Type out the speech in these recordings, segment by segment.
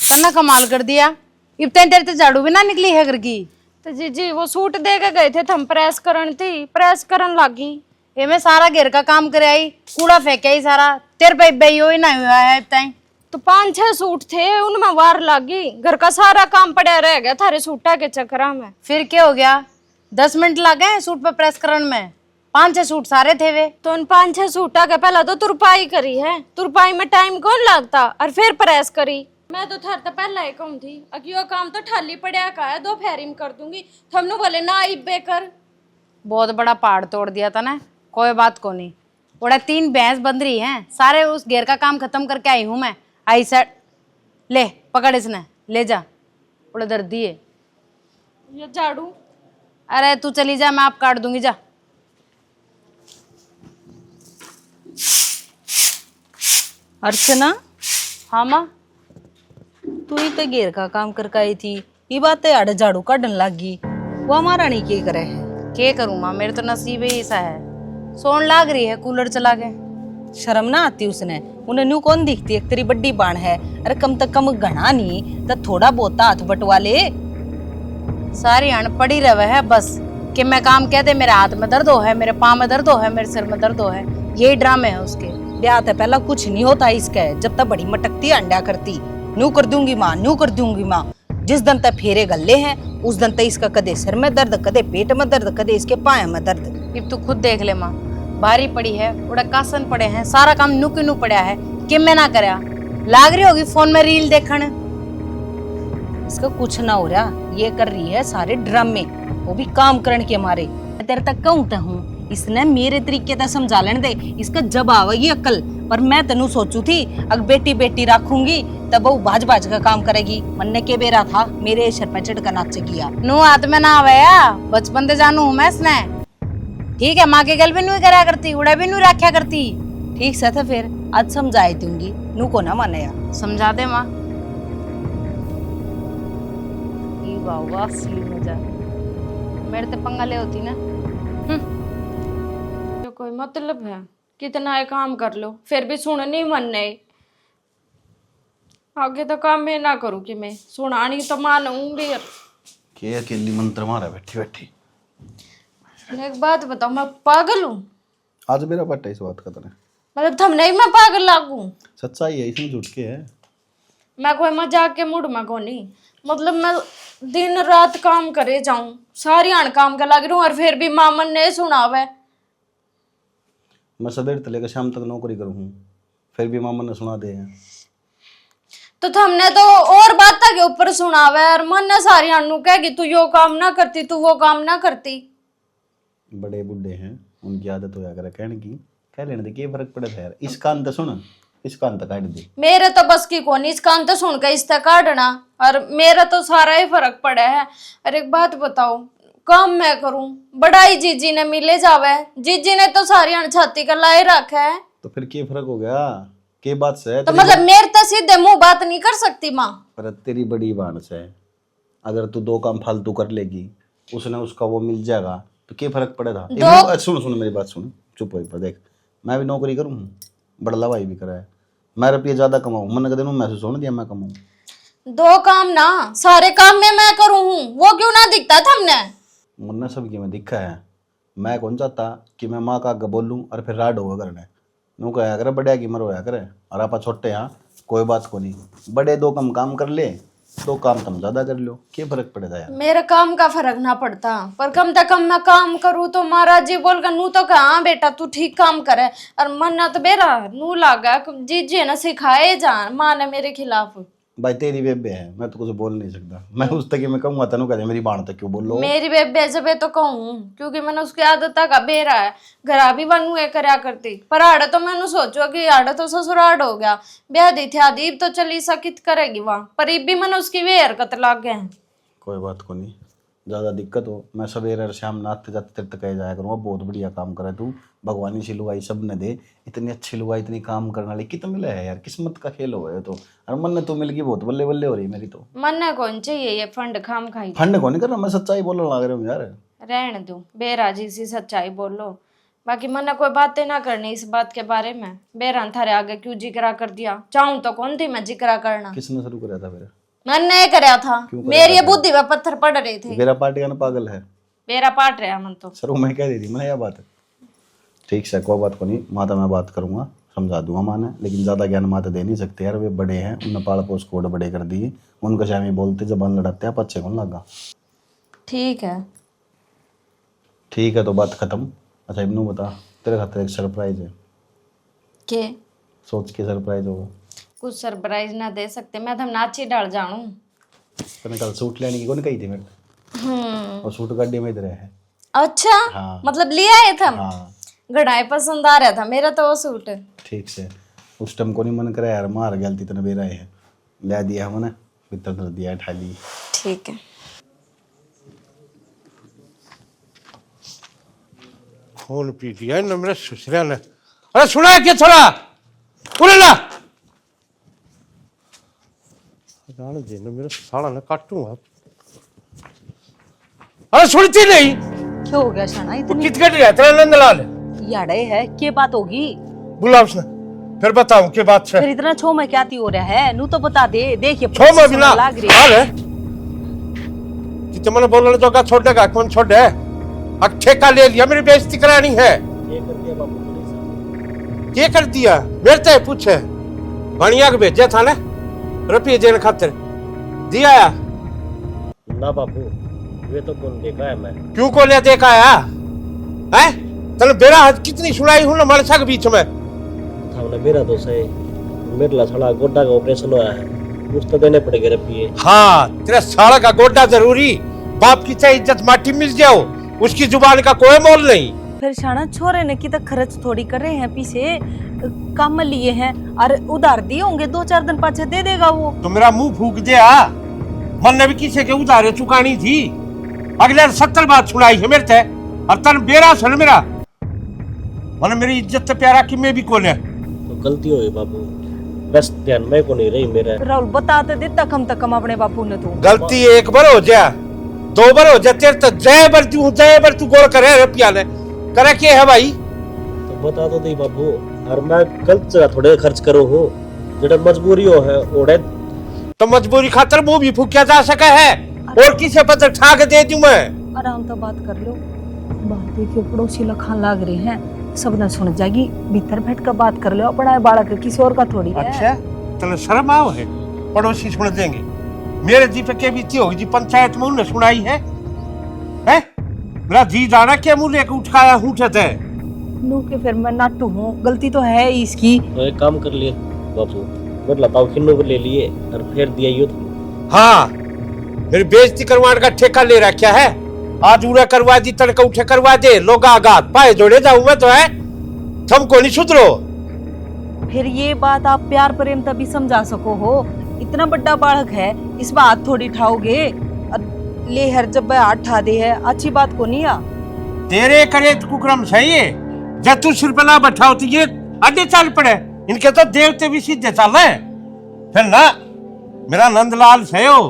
करना कमाल कर दिया। इतने देर से झाड़ू भी ना निकली है घर की। तो जी वो सूट दे के गए थे थम प्रेस करन थी, प्रेस करन लागी। ये मैं सारा घर का काम करे आई, कूड़ा फेंके आई सारा। तेरे पे बेई हो ही ना हुआ है इतना। तो 5-6 सूट थे, उनमें वार लागी। घर का सारा काम पड़ा रह गया थारे सूटा के चक्करा में। फिर क्या हो गया? 10 मिनट लग गए सूट पे प्रेस करने में। 5-6 सूट सारे थे वे। तो उन 5-6 सूटा के पहला तो तुरपाई करी है, तुरपाई में टाइम कौन लगता, और फिर प्रेस करी। मैं तो थार तो पहला ही कहूं थी अकियो काम तो ठाली पड़िया का है, 2 फेरी में कर दूंगी। थमनु बोले ना आई बेकर। बहुत बड़ा पहाड़ तोड़ दिया था ना। कोई बात को नहीं। बड़ा 3 भैंस बंध रही हैं, सारे उस घेर का काम खत्म करके आई हूं मैं। आई सर ले पकड़ इसने, ले जा। बड़ा दर्दी है ये झाड़ू। अरे तू चली जा, मैं आप काट दूंगी, जा। अर्चना, हाँ माँ। तू ही तो घेर का काम करके आई थी, ये बात है आड़े झाड़ू काटन लागी। वो हमारा नहीं के करे है। क्या करूँ माँ, मेरे तो नसीब ही ऐसा है। सोन लाग रही है कूलर चला के। शर्म ना आती उसने? उन्हें न्यू कौन दिखती, एक तेरी बड्डी बाण है। अरे कम तक कम घना नहीं तो थोड़ा बहुत हाथ बटवा ले। सारी अण पड़ी रहे है बस कि मैं काम कहते मेरे हाथ में दर्द हो है, मेरे पाँव में दर्द हो है, मेरे सिर में दर्द हो है। यही ड्रामे है उसके। ब्याह तो पहला कुछ नहीं होता इसका, जब तक बड़ी मटकती अंडा करती न्यू कर दूंगी माँ, न्यू कर दूंगी माँ। जिस दिन तक फेरे गले हैं उस दिन तक इसका कदे सिर में दर्द, कदे पेट में दर्द, कदे इसके पाँव में दर्द। अब तू खुद देख ले माँ, भारी पड़ी है, उड़ा कासन पड़े हैं, सारा काम नुक नू पड़ा है कि मैं ना करया। लाग रही होगी फोन में रील देखने। इसका कुछ ना हो रहा, ये कर रही है सारे ड्रामे, वो भी काम करने के मारे। तेरे तक कहूँ तो हूँ, इसने मेरे तरीके से समझा लेने दे, इसका जब आवेगी अकल। पर मैं तेनू सोचू थी अगर बेटी बेटी रखूंगी तब वो भाज भाज का काम करेगी। मन्ने के बेरा था मेरे सर पे चढ़कर नाचेगी यार। नू हाथ में ना आवेया, बचपन से जानू हूँ मैं इसने। ठीक है, माँ के गल भी नू करा करती, उड़ा भी नू रखा करती। ठीक से था फिर आज समझाई दूंगी, नू को ना माने यार। समझा दे माँ। वाह सी मजा, मेरे ते पंगा ले होती ना। जो कोई मतलब है, कितना ही काम कर लो फिर भी सुन नहीं मन नहीं। आगे तो काम मैं ना करूँ कि मैं सुनानी तो मानूं भी। के अकेली मंत्र मारा बैठी बैठी। एक बात बताओ, मैं पागल हूँ? आज मेरा पट्टा इस बात का तो मतलब थम नहीं मैं पागल लागू? सच्चाई है, इसमें झूठ के है। मैं कोई मजाक के मूड में को नहीं। मतलब मैं दिन रात काम करे जाऊं, सारी आन काम का लग रही हूँ, और फिर भी मामन ने सुनावे। मैं सवेर से लेकर शाम तक नौकरी करूँ हूँ, फिर भी मामा ने सुना दे हैं। तो हमने तो और बात के ऊपर सुनावे, और मन ने सारी आनू कहेगी तू यो काम ना करती, तू वो काम ना करती। बड़े बुढ़े हैं, उनकी आदत हो जाकर कहने की, कह लेने दे, क्या फर्क पड़े था यार। इस कान तो सुन, इस कान तक काट दे। मेरे तो बस की कौन, इस कान तो सुन के इस तक काटना, और मेरा तो सारा ही फर्क पड़ा है। और एक बात बताओ, काम मैं करूं, बड़ाई जीजी ने मिले जावे, जीजी ने तो सारी अनछाती का लाई रखा है। तो फिर क्या फर्क हो गया, के बात से? तो मतलब मेरे तो सीधे मुंह बात नहीं कर सकती माँ? पर तेरी बड़ी बात से, अगर तू 2 काम फालतू कर लेगी, उसने उसका वो मिल जाएगा, तो क्या फर्क पड़ेगा? सुन सुन मेरी बात सुन, चुप हो पर देख। मैं भी नौकरी करूँ, बड़ा लवाई भी करा है, मैं रुपये ज्यादा कमाऊँ, मन का दिन महसूस होने दिया मैं कमाऊँ। 2 काम ना, सारे काम में मैं करूँ हूँ, वो क्यों ना दिखता था हमने? मुन्ना सब की मैं दिखा है। मैं कौन चाहता कि मैं माँ का आगे बोलूँ और फिर राड होगा करने नू कहा करे बड़े की मर होया करे, और आप छोटे यहाँ कोई बात को नहीं। बड़े 2 कम काम कर ले, 2 काम तुम ज्यादा कर लो, क्या फर्क पड़ेगा यार? मेरे काम का फर्क ना पड़ता, पर कम से कम मैं काम करूँ तो महाराज जी बोल कर नू तो कहा हाँ बेटा तू ठीक काम करे। और मन ना तो बेरा नू लागा जीजी ने सिखाए जान, माँ ने मेरे खिलाफ। भाई तेरी बेबे है, मैं तो कुछ बोल नहीं सकता। मैं उस तक मैं कहूँगा तेनू कह मेरी बाण तक क्यों बोल लो। मेरी बेबे जब तो कहूँ, क्योंकि मैंने उसकी आदत का बेरा है, घरा भी बनू है करया करती। पर आड़े तो मैंने सोचो कि आड़े तो ससुराल हो गया, ब्याह दी थी आदि तो चली सकित करेगी वहाँ, पर इब भी मैंने उसकी वे हरकत लाग गए हैं। कोई बात को नहीं, ज़्यादा दिक्कत हो मैं सवेरे और शाम नाते जाते तेरे तक कह जाया करूँगा। बहुत बढ़िया काम करे तू, भगवानी सी लुगाई सब ने दे, इतनी अच्छी लुगाई, इतनी काम करने वाली कितना मिला है यार, किस्मत का खेल हो गया तो। और मन ने तू मिल गई, बहुत बल्ले बल्ले हो रही मेरी तो। मन ने कौन चाहिए ये फंड खाम खाई? फंड को नहीं कर रहा, मैं सच्चाई बोलने लग रहा हूँ यार। रहने दो, बेराजी सी सच्चाई बोलो। बाकी मैंने कोई बातें ना करनी इस बात के बारे में। बेरान थारे आगे क्यों जिक्रा कर दिया? चाहूं तो कौन थी मैं जिक्रा करना? किसने शुरू कराया था फिर? मैंने नहीं कराया था, मेरी ये बुद्धि में पत्थर पड़ रहे थे। मेरा पार्टी का ना पागल है, मेरा पाट रहा मन तो। सर मैं कह दी थी मैंने यह बात। ठीक से कोई बात को नहीं, माता मैं बात करूंगा, समझा दूंगा माने, लेकिन ज्यादा ज्ञान माता दे नहीं सकते यार, वे बड़े हैं, उन्हें पाल पोस कोड बड़े कर दिए, उनका शामी बोलते जबान लड़ाते हैं, पच्चे कौन लगा। ठीक है ठीक है तो बात खत्म। अच्छा इब्नू बता, तेरे खाते एक सरप्राइज है, के सोच के सरप्राइज होगा। कुछ सरप्राइज ना दे सकते? मैं तो नाची डाल जानू। तूने कल सूट लेने की कौन कही थी मेरे, और सूट गाड़ी में इधर है। अच्छा हाँ। मतलब लिया है था? हाँ घड़ाई पसंद आ रहा था मेरा तो वो सूट। ठीक से उस टाइम को नहीं मन करे यार, मार गलती तने बेरा है, ले दिया हमने, भीतर धर दिया ठाली। ठीक है। खून पी दिया ना मेरे ससुरा ने। अरे सुना है क्या थोड़ा? बोले ना जान दे ना मेरे साला ने काटूंगा। अरे सुनती नहीं? क्या हो गया शाना इतनी? कित कट गया तेरा नंदलाल? याड़े है क्या बात होगी? बुला उसने, फिर बताऊं क्या बात है। फिर इतना छो में क्या हो रहा है? नू तो बता दे। देखिए छो में बिना लाग रही हाल है कि तुमने बोलने तो का छोड़ेगा कौन छोड़ है? अब ठेका ले लिया, मेरी बेइज्जती करानी है। क्या कर दिया? मेरे से पूछे बढ़िया के भेजे था ना रुपये देने खातिर, दिया या ना बाबू, वे तो कौन देखा है मैं। क्यों को ले देखा है? हैं तने बेरा हाथ कितनी सुनाई हूं ना मरसा के बीच में। था ना मेरा दोस्त है, मेरे लसड़ा गोड्डा का ऑपरेशन हुआ है, कुछ तो देने पड़ेंगे रुपये। हाँ तेरा साला का गोड्डा जरूरी, बाप की चाहे इज्जत माटी मिल जाओ, उसकी जुबान का कोई मोल नहीं। फिर शाना छोरे ने की तो खर्च थोड़ी कर रहे हैं, पीछे काम लिए हैं और उधार दिए होंगे, 2-4 दिन पाछे दे देगा वो। तो मेरा मुंह फूक दिया, मन ने भी किसी के उधारे चुकानी थी, अगले 70 बात सुनाई है मेरे से, और तन बेरा सुन मेरा मन मेरी इज्जत से प्यारा कि मैं भी कौन है। तो गलती हुई बाबू, बस ध्यान में को नहीं रही मेरा। राहुल बताते देता कम तक कम अपने बापू ने तू। गलती एक बार हो जा, 2 बार हो जा, तेरे तो जय बर तू गोल करे रुपया ने करे के है भाई। तो बता दो दी बाबू, और मैं गलत जगह थोड़े खर्च करो हूँ, जेड़ा मजबूरी हो है ओड़े। तो मजबूरी खातर मुंह भी फूकिया जा सका है, और किसे पता ठा के दे दूं मैं। आराम तो बात कर लो, बात देखियो पड़ोसी लखान लाग रहे हैं, सब न सुन जाएगी, भीतर बैठ कर बात कर लो, बड़ा बालक किसी और का थोड़ी है। अच्छा तने शर्म आओ है, पड़ोसी सुन देंगे, मेरे जी पे क्या बीती होगी जी, पंचायत में उन्हें सुनाई है, हैं? मेरा जी जाना क्या मुंह लेके उठाया हूँ थे नू के फिर मैं नाटू हूँ, गलती तो है ही इसकी। तो एक काम कर लिए बाबू, मेरे लताओ किन्नों को ले लिए और फिर दिया यूं। हाँ मेरी बेइज्जती करवाने का ठेका ले रखा है, आज उड़ा करवा दी, तड़का उठे करवा दे, लोग आगात पाए जोड़े जाऊं मैं तो है, तुमको नहीं सुधरो। फिर ये बात आप प्यार प्रेम तभी समझा सको हो, इतना बड़ा बालक है, इस बात थोड़ी ठाओगे, ले हर जब हाथ ठा दे है, अच्छी बात को नहीं आ। तेरे करे कुक्रम सही है, जब तू सिर पे ना बैठा होती ये आधे चाल पड़े, इनके तो देवते भी सीधे चाल रहे, फिर ना मेरा नंदलाल से हो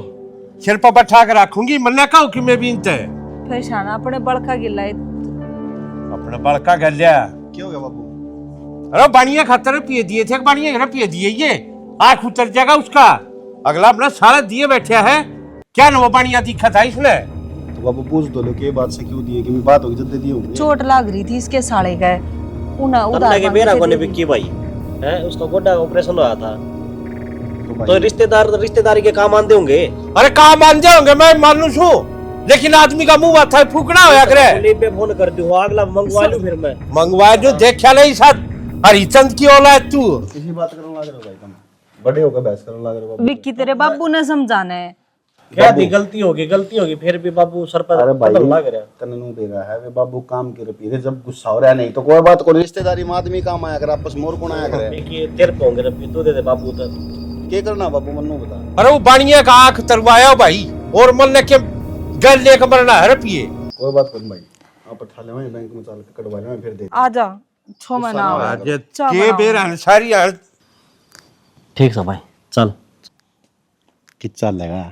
सिर पर बैठा कर रखूंगी, मन्ना कहो कि मैं भी इंते फिर शाना अपने बड़का गिला अपने बड़का कर लिया। क्या हो गया बाबू? अरे बढ़िया खातर रुपये दिए थे, बढ़िया रुपये दिए, ये आंख उतर जाएगा उसका, अगला अपना सारा दिए बैठा है, क्या ना वो बढ़िया दिखा था इसने। तो बाबू पूछ दो लो कि ये बात से क्यों दिए, कि बात होगी जब दे दिए होंगे। चोट लाग रही थी इसके साले गए उन्हें उधार के मेरा कोने बिक्की भाई है, उसका गोड्डा का ऑपरेशन हुआ था, भाई तो रिश्तेदारी के काम आते होंगे। अरे काम मान जाओगे मैं मानुस हूँ, लेकिन आदमी का मुंह माथा फूकना होया करे। पे फोन कर दूं, अगला मंगवा लूं फिर मैं। मंगवा जो देखा नहीं साथ हरिचंद की औलाद तू। किसी बात करने लग रहे हो भाई, तुम बड़े होकर बहस करने लग रहे हो बाबू। विक्की तेरे बाबू ने समझाना है। क्या दी गलती होगी फिर भी बाबू सर पर अरे भाई लग रहा है। तन्नू बेगा है वे बाबू, काम के रुपये थे, जब गुस्सा हो रहा है नहीं तो कोई बात को रिश्तेदारी में आदमी काम आया कर, आपस मोर कौन आया करे। देखिए तेरे पे होंगे रुपये, तू दे दे बाबू तो क्या करना बाबू मन्नू बता। अरे वो बाणिया का आंख तरवाया भाई, और मन ने के गल लेकर मरना है रुपये। कोई बात नहीं भाई, आप थाले में बैंक में चाल के कटवा लेना, फिर दे आजा छो मना आज के बेर सारी ठीक है भाई चल। किच्चा लगा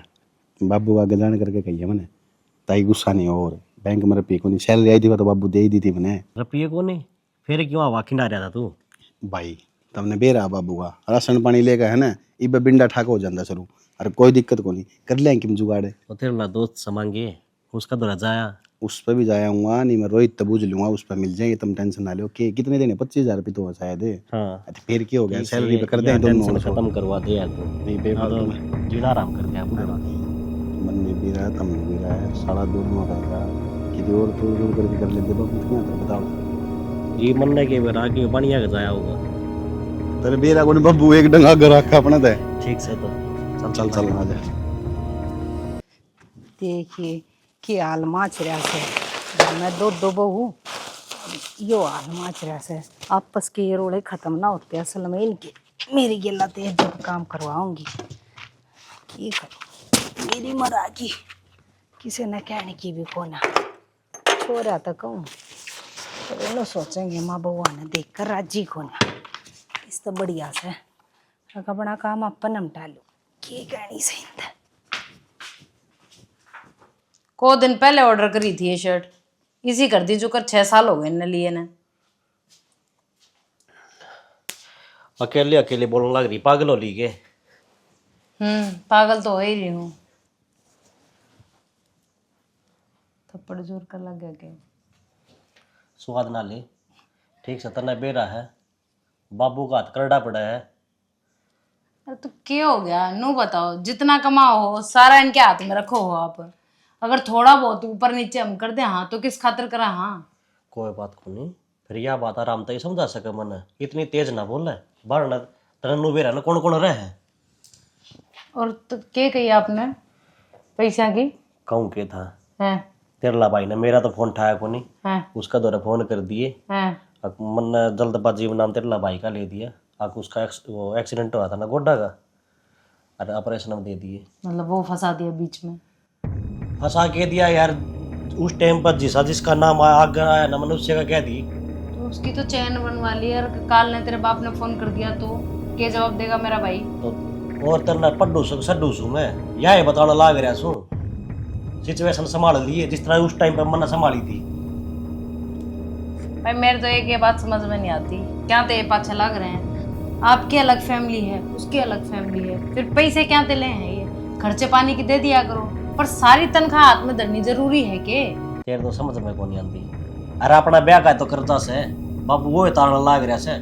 बाबू आगे जान करके कहिए मैंने, ताई गुस्सा नहीं हो, और बैंक में रुपये को नहीं, सैलरी आई थी तो बाबू दे ही दी थी मैंने। रुपये को नहीं फिर क्यों हवा खिंडा रहा था तू? भाई तमने बेरा बाबू का राशन पानी लेकर है ना, इब बिंडा ठाक हो जाता शुरू। अरे कोई दिक्कत को नहीं, कर लें कि जुगाड़े। और तेरे ला दोस्त समांगे उसका तो रजाया। उस पर भी जाया हूँ नहीं, मैं रोहित तबूज लूंगा, उस पर मिल जाएंगे, तुम टेंशन ना लो। कि कितने देने? 25,000 रुपये तो शायद है। हाँ अच्छा, फिर क्या हो गया, ठीक सैलरी है, पे कर यहाँ दें दोनों। टेंशन खत्म करवा दे यार तू। नहीं हाँ, बेफालतू तो जीना आराम कर दिया बुढ़ा। मन में भी रहा, तम में भी रहा है, सारा दूर में रहेगा। किसी और तो दूर करके कर लेते बाबू, क्या कर बताओ। जी मन के बेरा के बढ़िया का जाया होगा। तेरे बेरा को बब्बू एक डंगा घर रखा अपना था। ठीक से तो चल चल आ जा। देखिए कि हाल माचरिया से घर में दो बहू, यो हाल माचरिया से आपस के ये रोड़े खत्म ना होते असल में इनके। मेरी गिल्ला तेज जब काम करवाऊंगी की करूँ, मेरी मराजी किसी ने कहने की भी कोना छोरा तो कहूँ तो इन्हों सोचेंगे माँ बउआ ने देख कर राजी कोना। इस तो बढ़िया से अपना काम अपन निपटा लो, की कहनी सही था। को दिन पहले ऑर्डर करी थी ये शर्ट, इसी कर दी जो कर 6 साल हो गए इन्हें लिए ने। अकेले अकेले बोलने लग रही, पागल हो ली के? पागल तो हो ही रही हूँ। थप्पड़ जोर कर लग गया के स्वाद ना ले। ठीक से तना बेरा है, बाबू का हाथ करड़ा पड़ा है। अरे तो क्या हो गया, नू बताओ। जितना कमाओ हो सारा इनके हाथ में रखो हो आप। अगर थोड़ा बहुत ऊपर नीचे हम कर दे हाँ तो किस खातिर करा हाँ। कोई बात को नहीं, फिर यह बात आराम तक समझा सके मन। इतनी तेज ना बोले, बारना तरन्नू बेरा ना कौन कौन रहे। और तो क्या कही आपने पैसा की? कहूँ के था है तेरला भाई ने मेरा तो फोन उठाया को नहीं, है उसका दौरा फोन कर दिए। है मन ने जल्दबाजी में नाम तेरला भाई का ले दिया। उसका वो एक्सीडेंट हुआ था ना गोड्डा का, अरे ऑपरेशन में दे दिए। मतलब वो फंसा दिया बीच में? फंसा के दिया यार, उस टाइम पर जिसका नाम आगे आया ना मनुष्य का कह दी। तो उसकी तो चैन बनवा ली यार। काल ने तेरे बाप ने फोन कर दिया तो क्या जवाब देगा मेरा भाई? तो और तेरना पड्डू सड्डू सू मैं यह बताना लाग रहा सू। सिचुएशन संभाल लिए जिस तरह उस टाइम पर मैंने संभाली थी। भाई मेरे तो एक ये बात समझ में नहीं आती, क्या तो ये पाछे लग रहे हैं। आपकी अलग फैमिली है, उसकी अलग फैमिली है, फिर पैसे क्या ले हैं? ये खर्चे पानी की दे दिया करो, पर सारी तनख्वाह हाथ में धरनी जरूरी है के? तेरे तो समझ में कौन आती। अरे अपना ब्याह का तो करता से बाबू वो तारना लाग रहा से।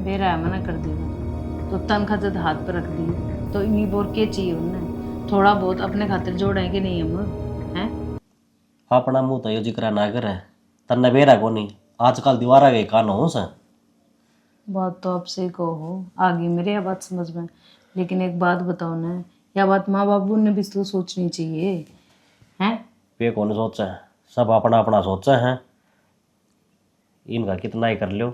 बेरा है मना कर देगा तो तनख्वाह जब हाथ पर रख दी तो इन्हीं बोर के चाहिए उन्हें। थोड़ा बहुत अपने खातिर जोड़े कि नहीं हम हैं? अपना मुंह तो यो जिक्र ना करे, तन्ने बेरा को नहीं। आजकल दीवारा गए कान हो सा। बात तो आपसे को हो आगे मेरे यह बात समझ में, लेकिन एक बात बताओ ना, यह बात माँ बाबू ने भी तो सोचनी चाहिए हैं। वे कौन सोचा है, सब अपना अपना सोचा है। इनका कितना ही कर लो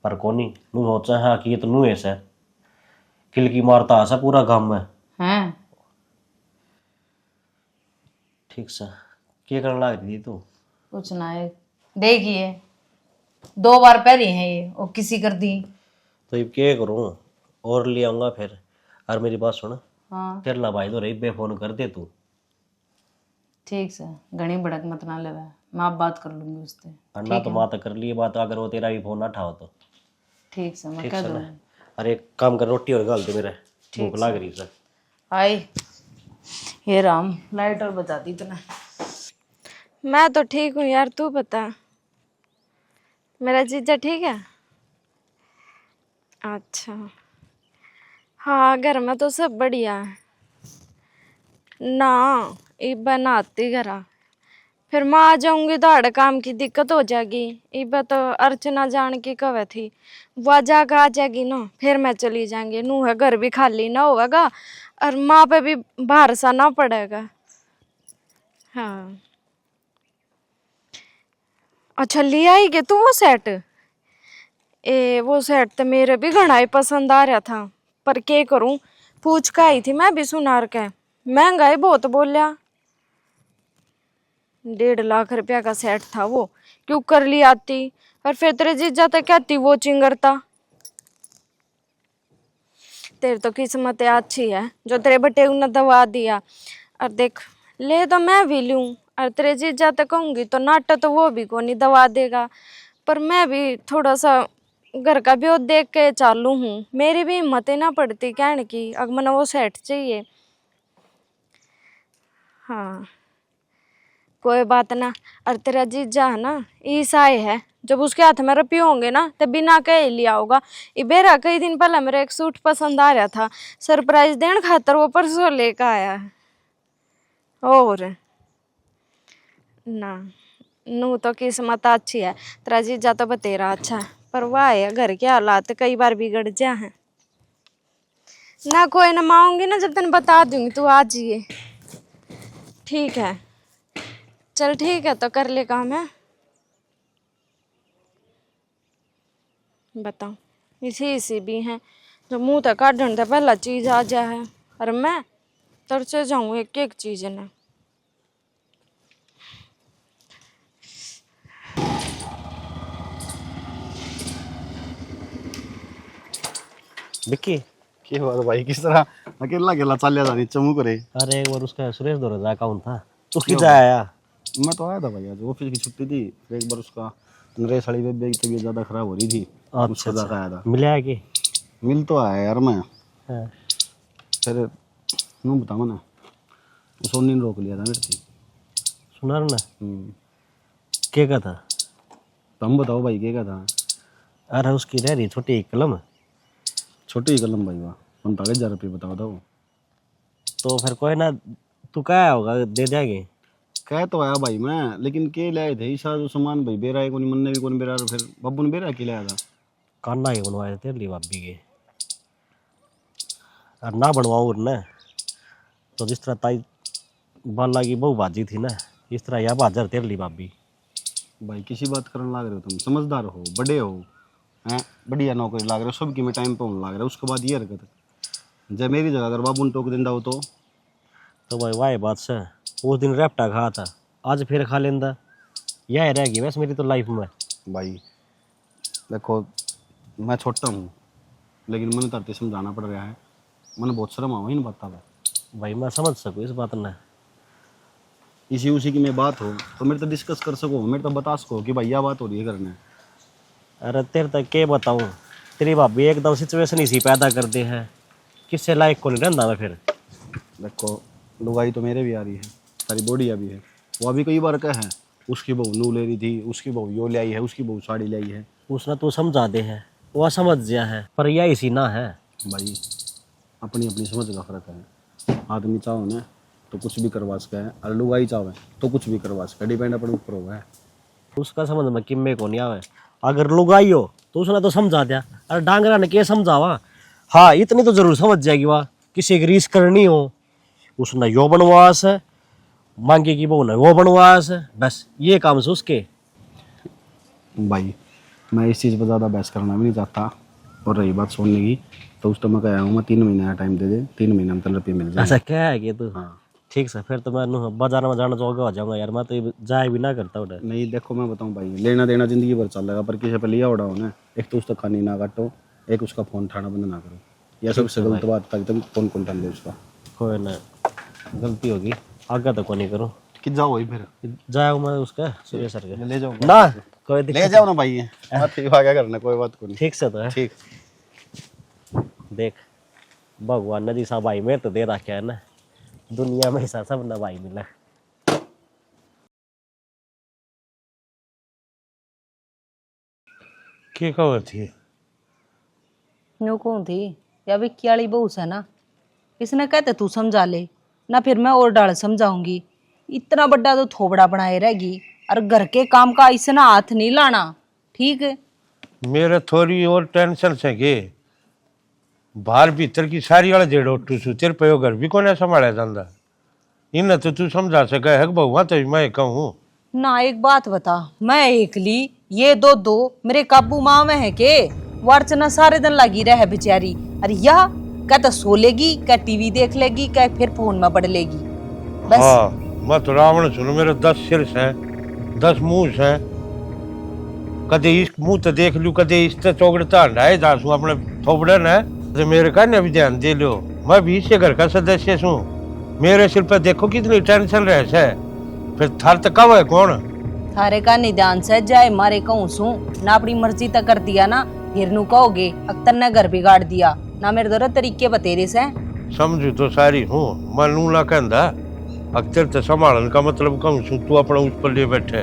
पर कोनी नू सोचा है कि ये तो नू ऐसा किल की मारता है पूरा गांव में हैं। ठीक सा क्या करने लग रही थी तू? कुछ ना है, देखिए 2 बार पहले हैं ये और किसी कर दी। तो अब क्या करूं, और ले आऊंगा फिर। और मेरी बात सुन, हाँ तेरे ला भाई तो रही बे फोन कर दे तू। ठीक से घनी भड़क मत ना लेवा, मैं आप बात कर लूंगी उससे। अन्ना तो बात कर लिए बात, अगर वो तेरा भी फोन ना उठाओ तो ठीक से मैं ठीक कह से ना। दूंगी। अरे एक काम कर, रोटी और गाल दे मेरे, भूख लग रही है। आई ये राम लाइट और बचा दी इतना। मैं तो ठीक हूँ यार, तू बता मेरा जीजा ठीक है? अच्छा हाँ, घर में तो सब बढ़िया है ना। इब बनाती घरा, फिर मैं आ जाऊंगी तो हड़ काम की दिक्कत हो जाएगी। इब तो अर्चना जान की कवे थी, वह जाकर आ जाएगी ना, फिर मैं चली जाएंगी। नू है घर भी खाली ना होगा और माँ पे भी भार सा ना पड़ेगा। हाँ अच्छा ले आई के तू वो सेट? वो सेट तो मेरे भी घना ही पसंद आ रहा था, पर क्या करूं, पूछ के आई थी मैं भी सुनार के, महंगाई बहुत बोलिया। 1.5 लाख रुपया का सेट था वो, क्यों कर ली आती। और फिर तेरे जीजा तो कहती वो चिंगरता। तेरी तो किस्मत अच्छी है जो तेरे बटे ने दवा दिया। और देख ले तो मैं भी लूं, और तेरे जीजा तो कहूंगी तो नाटा तो वो भी को नहीं दवा देगा। पर मैं भी थोड़ा सा घर का भी वो देख के चालू हूँ। मेरी भी हिम्मत ही ना पड़ती कहने की, अब मैंने वो सेट चाहिए। हाँ कोई बात ना। और तेरा जीजा है ना ईसाई है, जब उसके हाथ में रुपये होंगे ना तब बिना कहे लिया होगा। इबेरा कई दिन पहले मेरा एक सूट पसंद आ रहा था, सरप्राइज देने खातर वो परसों लेकर आया है। और ना नू तो किस्मत अच्छी है, तेरा जीजा तो बतेरा अच्छा है, पर वाह है घर के हालात कई बार बिगड़ जा हैं ना। कोई ना, मांगूंगी ना जब तक बता दूंगी, तू आ जाइए। ठीक है चल, ठीक है तो कर ले काम है। बताओ इसी भी हैं जो मुंह तक काटने से पहला चीज आ जा है, और मैं तरसे जाऊं एक एक चीज ने। विक्की, क्या बात भाई, किस तरह अकेला अकेला चल जा नीचे मुंह करे? अरे एक बार उसका सुरेश दौरे का अकाउंट था, तू किधर आया? मैं तो आया था भाई, आज ऑफिस की छुट्टी थी। फिर एक बार उसका नरेश साड़ी बेबे की तबीयत ज्यादा खराब हो रही थी, उसको जाकर आया था। मिला है कि? मिल तो आया यार मैं। हाँ। फिर यूँ बताऊँ ना, सोनी ने रोक लिया था मेरे से। सुना ना क्या का था? तुम बताओ भाई क्या था? अरे उसकी रह रही छोटी एक कलम, छोटी कलम भाई, वाह 45,000 रुपये बताओ दो। तो फिर कोई ना, तू क्या होगा दे देंगे। कह तो आया भाई मैं, लेकिन के लाए थे ईशा जो सामान भाई, बेरा है कोनी, मन ने भी कोनी बेरा, फिर बब्बू ने बेरा के लाया था। कान्ना के बनवाए थे तेरी भाभी के, और ना बनवाऊँ ना तो जिस तरह ताई बाला की बहू बाजी थी ना, इस तरह यह बाजार तेरे ली भाभी। भाई किसी बात करने लाग रहे हो तुम, समझदार हो, बड़े हो हैं, बढ़िया नौकरी लाग रहे हो, सबकी में टाइम पे होने लाग रहा है, उसके बाद ये हरकत। जब मेरी जगह अगर बाबू ने टोक देंदा हो तो भाई वाह बात से उस दिन रैप्टा खा था, आज फिर खा लेंदा, यह रह गई बस मेरी तो लाइफ में। भाई देखो मैं छोटा हूँ, लेकिन मैंने तरते समझाना पड़ रहा है, मैंने बहुत शर्म आवा इन बातों का। भाई मैं समझ सकूँ इस बात ने, इसी उसी की मैं बात हो तो मेरे तो डिस्कस कर सको, मेरे तो बता सको कि भाई यह बात हो रही है करने। अरे तेरे तक क्या बताऊँ, तेरी भाभी एकदम सिचुएशन इसी पैदा करते हैं, किससे लायक को नहीं रहता मैं फिर। देखो लुगाई तो मेरे भी आ रही है, सारी बॉडी अभी है, वो अभी कई बार क्या है, उसकी बहू नू ले रही थी, उसकी बहू यो ले आई है, उसकी बहू साड़ी ले आई है। उसने तू समझा दे है, वह समझ गया है, पर यह इसी ना है। भाई अपनी अपनी समझ का फर्क है, आदमी चाहो ना तो कुछ भी करवा सके है, और लुगाई चाहे तो कुछ भी करवा सके, डिपेंड अपने ऊपर होगा है। उसका समझ में किम्मे को नहीं आवे, अगर लुगाई हो तो उसने तो समझा दिया, अरे डांगरा ने क्या समझावा। हाँ इतनी तो जरूर समझ जाएगी, वाह किसी की रीस करनी हो उसने यो बनवास है, मांगे की बहू ने वो बनवास है, बस ये काम से उसके। भाई मैं इस चीज़ पर ज़्यादा बहस करना भी नहीं चाहता, और रही बात सुनने की तो उस तो मैं कह हूँ मैं 3 महीने का टाइम दे दे, 3 महीने में 3 रुपये मिल जाए। ऐसा क्या है कि तू? हाँ ठीक है फिर तो मैं बाजार में जाना जोगा हो जाऊंगा यार, मैं तो जाए भी ना करता उधर। नहीं देखो मैं बताऊँ भाई, लेना देना जिंदगी भर चल रहा, पर किसी पे लिया उड़ा हो ना, एक तो उसका खानी ना काटो, एक उसका फ़ोन उठाना बंद ना करो, यह सबसे गलत बात था। तुम फ़ोन कौन उठा दे उसका, कोई ना गलती होगी, आगे तो को नहीं करूँ। कि जाओ वही फिर जाऊँ मैं उसका सुरेश सर के ले जाओ ना, कोई ले जाओ ना भाई, ठीक है क्या करना, कोई बात को नहीं। ठीक से तो है। ठीक देख भगवान ने जैसा भाई मेरे तो दे रखा है ना, दुनिया में ऐसा सब ना भाई मिला। क्या खबर थी? न्यू कौन थी या भी क्याली बहू से ना, इसने कहते तू समझा ले ना, फिर मैं और डाल समझाऊंगी। इतना बड़ा तो थोबड़ा बनाए रहेगी, और घर के काम का इसना हाथ नहीं लाना, ठीक है? मेरे थोड़ी और टेंशन से के बाहर भीतर की सारी वाले जेड़ उठू सु, तेरे पे घर भी कोने संभाला जाता, इन तो तू समझा सके है बहुआ, तो मैं कहूँ ना एक बात बता, मैं एकली ये दो मेरे काबू माँ में है के वार्चना सारे दिन लगी रहे बेचारी, अरे यह क्या तो सो लेगी, क्या टीवी देख लेगी, क्या फिर फोन में पढ़ लेगी बस। हाँ मैं तो रावण सुनो, मेरे 10 सिर हैं, 10 मुंह हैं, कदे इस मुंह तो देख लू, कदे इस तो चौकड़ता हटाए दासू अपने थोबड़े ने, तो मेरे कहने भी ध्यान दे लो, मैं भी इसे घर का सदस्य हूँ, मेरे सिर पर देखो कितनी टेंशन रहे है, फिर थर तो कब है कौन थारे का निदान से जाए मारे कहूँ सू ना अपनी मर्जी तक कर दिया ना फिर नू कहोगे अख्तर ने घर बिगाड़ दिया ना मेरे दोरे तरीके बतेरे से। समझू तो सारी हूँ मैं नू ना कहंदा अख्तर ते संभालन का मतलब कहूँ सू तू अपना उस पर ले बैठे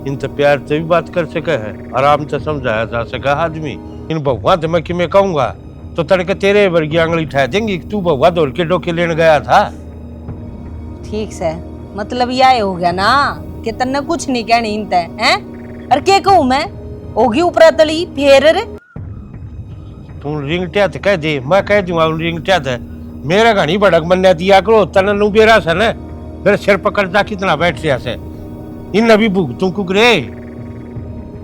इन ते प्यार से भी बात कर सके है आराम से समझाया जा सका आदमी इन बहुआ तो मैं कि मैं कहूँगा तो तड़के तेरे वर्गी आंगली ठा देंगी तू बहुआ दौड़ के डोके लेने गया था। ठीक से मतलब यह हो गया ना कि तन्ने कुछ नहीं कहनी इन ते हैं और के कहूँ मैं होगी ऊपर तली फिर तू रिंग टेत कह दे मैं कह दूंगा रिंग टेत मेरा घनी भड़क बनने दिया करो तन नू बेरा से न मेरे सिर पकड़ता कितना बैठ रहा से इन अभी भूख तू कुकरे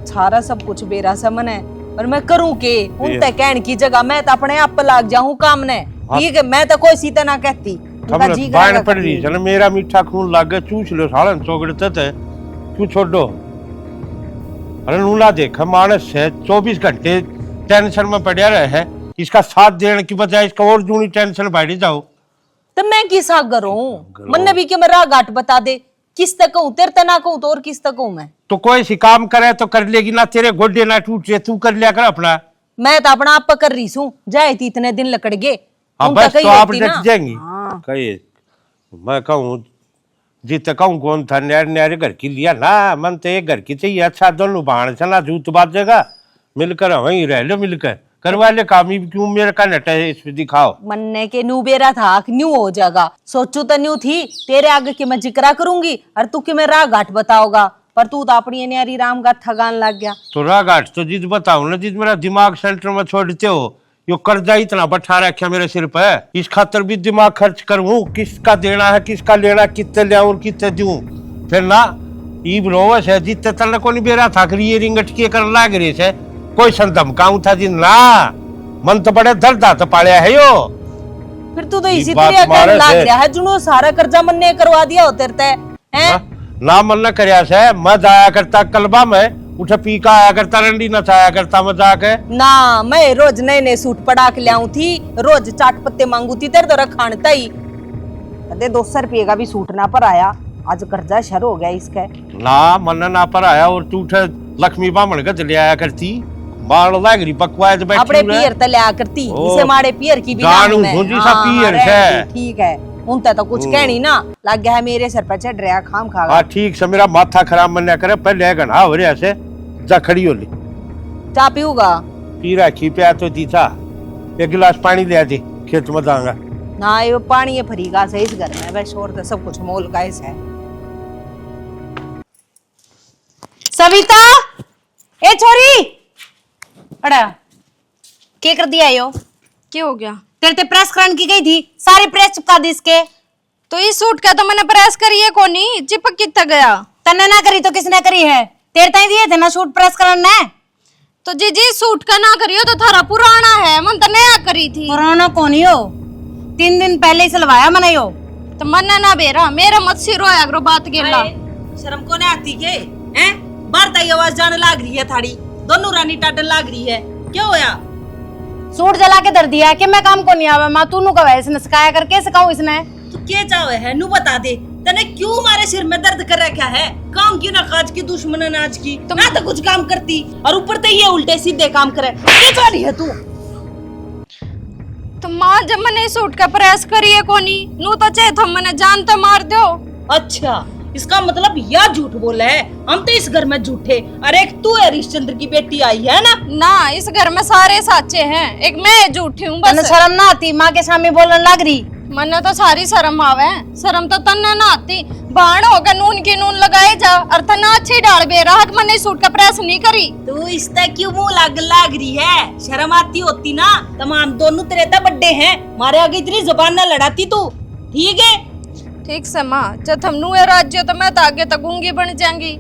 सारा सब कुछ बेरा सा मन है और मैं करूं के उन ते कहने की जगह मैं तो अपने आप पे लाग जाऊं काम ने ठीक है मैं तो कोई सीता ना कहती उनका जी बाण पड़ रही चल मेरा मीठा खून लाग गया चूस लो सालन चौगड़ते थे क्यों छोड़ो अरे नूला देखा मानस है 24 घंटे टेंशन में पड़ा रहे है इसका साथ देने की बजाय इसका और जूनी टेंशन बैठ जाओ तो मैं किसा करूं मन भी कि मेरा घाट बता दे किस तक कहूं तेरे तक ना कहूं तो और किस तक कहूं मैं तो कोई सी काम करे तो कर लेगी ना तेरे गोड्डे ना टूट रहे तू कर लिया कर अपना मैं तो अपना आप कर रही हूं जाए थी इतने दिन लकड़ गए बस तो आप डट जाएंगी कही मैं कहूँ जितने कहूँ कौन था न्यारे न्यारे घर की लिया ना मन तो एक घर की चाहिए अच्छा दोनों बाण से ना जूत बाजेगा मिलकर वहीं रह लो मिलकर करवा ले काम ही क्यों मेरे का नट है इसमें दिखाओ मन्ने के न्यू बेरा था न्यू हो जाएगा सोचू तो न्यू थी तेरे आगे की मैं जिक्रा करूंगी और तू कि मैं राह घाट बताओगा पर तू तो अपनी न्यारी राम का थगान लग गया तो राह घाट तो जिद बताऊ ना जिद मेरा दिमाग सेंटर में छोड़ते हो यो कर्जा इतना बैठा रखा मेरे सिर पे इस खातर भी दिमाग खर्च करूं किसका देना है किसका लेना कितने ले और कितने दूं फिर ना ईब रोवस है जितने तल को नहीं बेरा था ये रिंग अटके कर लाग रहे से कोई सन धमकाऊं था जिन ना मन तो बड़े दर्द हाथ पाया है यो फिर तू तो इसी तरह कहने लाग रहा है जुनो सारा कर्जा मन ने करवा दिया होते हैं ना मन न करया से मैं जाया करता कलबा में उठे पी का आया करता रंडी नचाया करता मजाक है ना मैं रोज नए नए सूट पड़ा के लाऊं थी रोज चाट पत्ते मांगू थी तेरे तो खानता ही कदे 200 रुपये का भी सूट ना पर आया आज कर्जा शर हो गया इसका ना मन ना पर आया और तू उठे लक्ष्मी बामण गज ले आया करती बाल लागरी पकवाए तो बैठी अपने पियर तले आ करती इसे मारे पियर की भी जानू भुंजी सा पियर है ठीक है उनते तो कुछ कहनी ना लग गया है मेरे सर पर चढ़ रहा खाम खा हाँ ठीक से मेरा माथा खराब मन ना करे पहले घना हो रहा से जा खड़ी हो ली चा पीऊगा पी रखी प्या तो दी था एक गिलास पानी ले दे खेत में जाऊंगा ना ये पानी है फरीगा से इस घर में वैसे और तो सब कुछ मोल का है सविता ए छोरी अड़ा क्या कर दिया यो क्या हो गया तेरे ते प्रेस कराने की गई थी सारी प्रेस चिपका दी इसके तो इस सूट का तो मैंने प्रेस करी है कोनी चिपक कितना गया तन्ने ना करी तो किसने करी है तेरे ताई दिए थे ना सूट प्रेस करना है तो जी सूट का ना करियो तो थारा पुराना है मन तो नया करी थी पुराना कौन हो 3 दिन पहले ही सिलवाया मैंने यो तो मन ना बेरा मेरा मत सिरो है अगर बात गेला शर्म को नहीं आती के हैं बाहर ताई आवाज जाने लाग रही है थाड़ी दोनों रानी टाटन लाग रही है क्या होया सूट जला के दर दिया कि मैं काम को नहीं आवा मां तू नु कवे इसने सिखाया करके सिखाऊं इसने तू क्या चाहे है नु बता दे तने क्यों मारे सिर में दर्द कर रखा है काम क्यों ना काज की दुश्मन नाच की तो मैं तो कुछ काम करती और ऊपर तो ये उल्टे सीधे काम करे क्या चाह रही है तू तो माँ जब मैंने सूट का प्रेस करी है कोनी नू तो चाहे तो मैंने जान तो मार दो अच्छा इसका मतलब यह झूठ बोला है हम तो इस घर में झूठे अरे एक तू हरिश्चंद्र की बेटी आई है ना ना इस घर में सारे साचे हैं एक मैं झूठी हूँ तन्ने बस शर्म ना आती मां के सामने बोलने लग रही मन्ने तो सारी शर्म आवे शर्म तो तन्ने ना आती बाण होकर नून की नून लगाए जा और तना अच्छी डाल बे रहा मैंने सूट का प्रेस नहीं करी तू इसका क्यों मुंह लाग रही है शर्म आती होती ना तमाम दोनों तेरे तो बड्डे हैं मारे आगे इतनी जुबान ना लड़ाती तू ठीक है ठीक से माँ जब हम नुए राज्य तो मैं तो आगे तक गूंगी बन जाऊंगी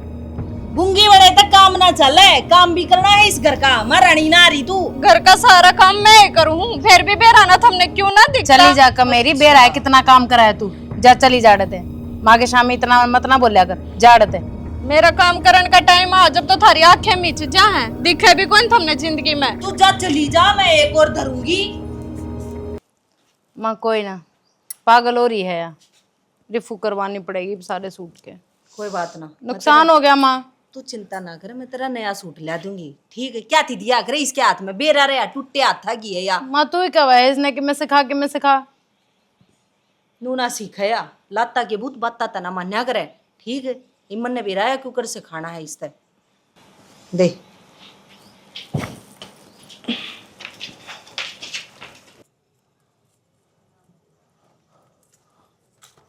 गूंगी बड़े तक काम ना चले काम भी करना है इस घर का महारानी ना रही तू घर का सारा काम मैं करूँ फिर भी बेराना हमने क्यों ना दिखता चली जा कर मेरी बेर है कितना काम करा है तू जा चली जा डते मां के सामने इतना मत ना बोलिया कर जा डते मेरा काम करने का टाइम आ जब तो थारी आंखें मीच जा हैं दिखे भी कौन तुमने जिंदगी में तू जा चली जा मैं एक और धरूंगी मां कोई ना पागल हो रही है रिफू करवानी पड़ेगी सारे सूट के कोई बात ना नुकसान हो गया माँ तू चिंता ना कर, मैं तेरा नया सूट ला दूंगी, ठीक है? क्या थी दिया करे इसके हाथ में, बेरा रे टूटे हाथ था की है या माँ तू ही कहा है इसने कि मैं सिखा नू ना सीखया लाता के भूत बाता तना मान्या करे, ठीक है? इमन ने बेराया कुकर से खाना है इस तरह दे।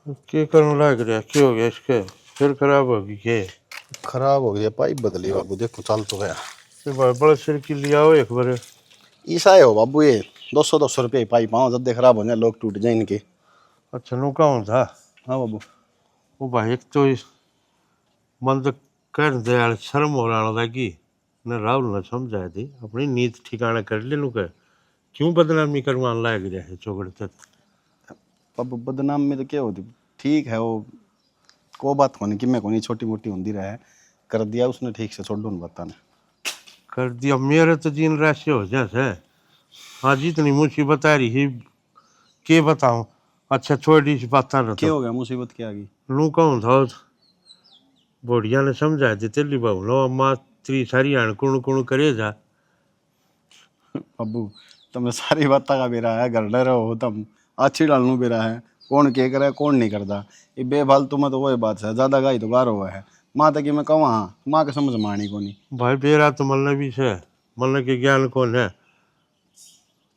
क्या करने लग रहा, क्या हो गया इसके, फिर खराब होगी के? खराब हो गया, पाइप बदली बाबू, देखो चल तो गया। बड़ा सिर की लिया हो एक बार। ईसा है हो बाबू, ये 200 रुपये पाइप आओ, जब खराब हो जाए लोग टूट जाए इनके। अच्छा नु कौन था? हाँ बाबू। वो भाई एक तो मन तो कर दे यार, शर्म हो रहा था कि न राहुल ने समझाया थी अपनी नीत ठिकाना कर ले नु कर, क्यों बदनामी करवाने लायक रहे चौकड़ तक। बाबू बदनाम में तो क्या होती, ठीक है वो को बात होनी कि मैं कोनी छोटी मोटी होती रहे, कर दिया उसने ठीक से, छोड़ दो बताने कर दिया। मेरे तो जीन राशि हो जाए आज इतनी मुसीबत आ रही है, के बताऊं। अच्छा छोटी सी बात ना, क्या हो गया, मुसीबत क्या आ गई? लू कहूँ था बोढ़िया ने समझाए थे तेली बहु लो अम्मा त्री सारी अणकुण कुण करे जा। बाबू तुमने सारी बात का बेरा है, घर डर हो तुम, अच्छी डालनू बेरा है, कौन क्या करे कौन नहीं करता, ये बेफालतू में तो वही बात है, ज्यादा गाई तो गार हुआ है। माँ तक मैं कहूँ हाँ, माँ के समझ मानी को नहीं। भाई बेरा तो मलने भी से, मलने के ज्ञान कौन है,